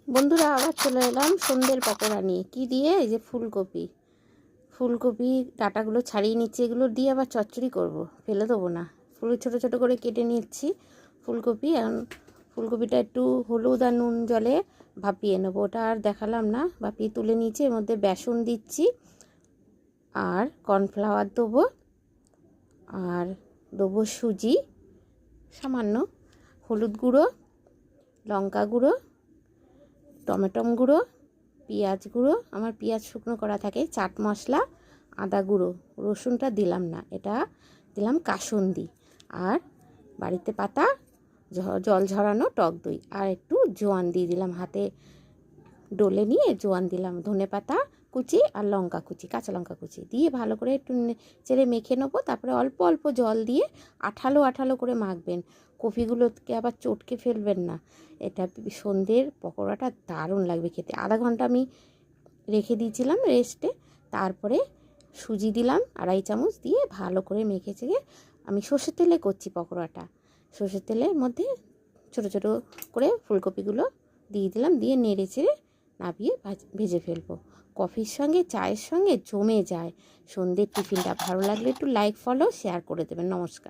বন্ধুরা আবার চলে এলাম সন্ধ্যের পকোড়া নিয়ে। কি দিয়ে? এই যে ফুলকপি ডাটাগুলো ছাড়িয়ে নিচ্ছি, এগুলো দিয়ে আবার চচ্চড়ি করব, ফেলে দেবো না। ছোটো ছোটো করে কেটে নিচ্ছি ফুলকপি। এখন ফুলকপিটা একটু হলুদ আর নুন জলে ভাপিয়ে নেবো, ওটা আর দেখালাম না। ভাপিয়ে তুলে নিচ্ছি, এর মধ্যে বেসন দিচ্ছি আর কর্নফ্লাওয়ার দেবো, আর দেবো সুজি সামান্য, হলুদ গুঁড়ো, লঙ্কা গুঁড়ো, টমেটো গুঁড়ো, পেঁয়াজ গুঁড়ো, আমার পেঁয়াজ শুকনো করা থাকে, চাট মশলা, আদা গুঁড়ো, রসুনটা দিলাম না, এটা দিলাম কাসুন্দি, আর বাড়িতে পাতা জল ঝরানো টক দই, আর একটু জোয়ান দিয়ে দিলাম, হাতে ডলে নিয়ে জোয়ান দিলাম, ধনে পাতা কুচি আর লঙ্কা কুচি, কাঁচা লঙ্কা কুচি দিয়ে ভালো করে একটু চেড়ে মেখে নেবো। তারপরে অল্প অল্প জল দিয়ে আঠালো আঠালো করে মাখবেন, কপিগুলোকে আবার চটকে ফেলবেন না। এটা সন্ধ্যের পকোড়াটা দারুণ লাগবে খেতে। আধা ঘন্টা আমি রেখে দিয়েছিলাম রেস্টে, তারপরে সুজি দিলাম 2.5 চামচ, দিয়ে ভালো করে মেখে চেখে আমি সর্ষের তেলে করছি পকোড়াটা। সর্ষের তেলের মধ্যে ছোটো ছোটো করে ফুলকপিগুলো দিয়ে দিলাম, দিয়ে নেড়ে চেড়ে নাবিয়ে ভেজে ফেলবো। কফির সঙ্গে চায়ের সঙ্গে জমে যায় সন্ধ্যের টিফিনটা। ভালো লাগলে একটু লাইক, ফলো, শেয়ার করে দেবেন। নমস্কার।